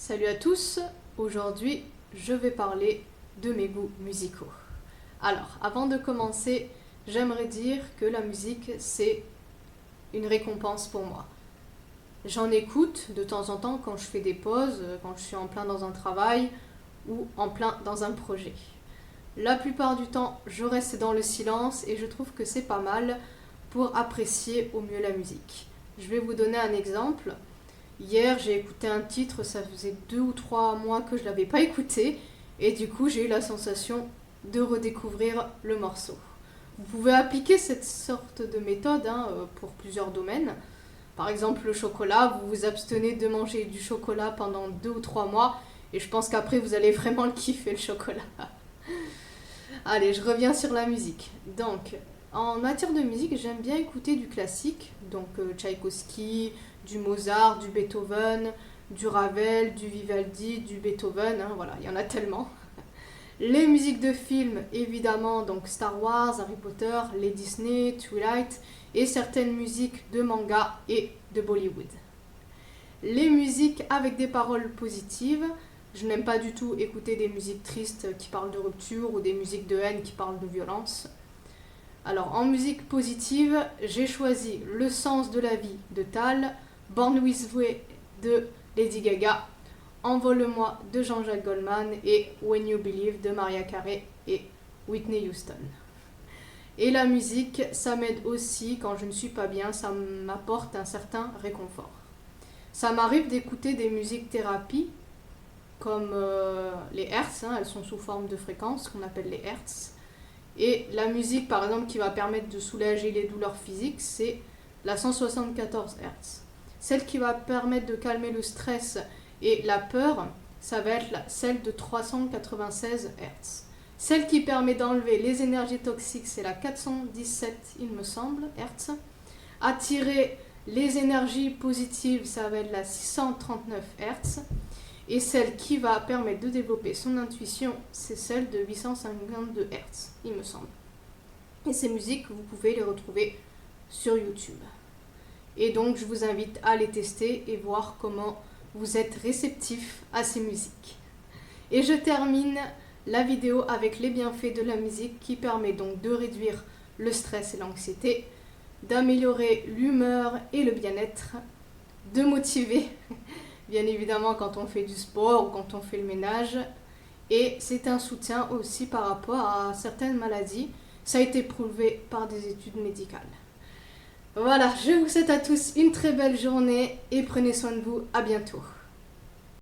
Salut à tous, aujourd'hui je vais parler de mes goûts musicaux. Alors, avant de commencer, j'aimerais dire que la musique c'est une récompense pour moi. J'en écoute de temps en temps quand je fais des pauses, quand je suis en plein dans un travail ou en plein dans un projet. La plupart du temps, je reste dans le silence et je trouve que c'est pas mal pour apprécier au mieux la musique. Je vais vous donner un exemple. Hier, j'ai écouté un titre, ça faisait 2 ou 3 mois que je ne l'avais pas écouté, et du coup, j'ai eu la sensation de redécouvrir le morceau. Vous pouvez appliquer cette sorte de méthode pour plusieurs domaines. Par exemple, le chocolat, vous vous abstenez de manger du chocolat pendant 2 ou 3 mois, et je pense qu'après, vous allez vraiment le kiffer, le chocolat. Allez, je reviens sur la musique. Donc, en matière de musique, j'aime bien écouter du classique, donc Tchaïkovski, du Mozart, du Beethoven, du Ravel, du Vivaldi, du Beethoven, voilà, il y en a tellement. Les musiques de films, évidemment, donc Star Wars, Harry Potter, les Disney, Twilight, et certaines musiques de manga et de Bollywood. Les musiques avec des paroles positives, je n'aime pas du tout écouter des musiques tristes qui parlent de rupture ou des musiques de haine qui parlent de violence. Alors, en musique positive, j'ai choisi Le sens de la vie de Tal, Born This Way de Lady Gaga, Envole-moi de Jean-Jacques Goldman et When You Believe de Mariah Carey et Whitney Houston. Et la musique, ça m'aide aussi quand je ne suis pas bien, ça m'apporte un certain réconfort. Ça m'arrive d'écouter des musiques thérapie, comme les Hertz, elles sont sous forme de fréquences, qu'on appelle les Hertz. Et la musique, par exemple, qui va permettre de soulager les douleurs physiques, c'est la 174 Hz. Celle qui va permettre de calmer le stress et la peur, ça va être celle de 396 Hz. Celle qui permet d'enlever les énergies toxiques, c'est la 417, il me semble, Hz. Attirer les énergies positives, ça va être la 639 Hz. Et celle qui va permettre de développer son intuition, c'est celle de 852 Hz, il me semble. Et ces musiques, vous pouvez les retrouver sur YouTube. Et donc, je vous invite à les tester et voir comment vous êtes réceptif à ces musiques. Et je termine la vidéo avec les bienfaits de la musique qui permet donc de réduire le stress et l'anxiété, d'améliorer l'humeur et le bien-être, de motiver, bien évidemment quand on fait du sport ou quand on fait le ménage. Et c'est un soutien aussi par rapport à certaines maladies. Ça a été prouvé par des études médicales. Voilà, je vous souhaite à tous une très belle journée et prenez soin de vous. À bientôt.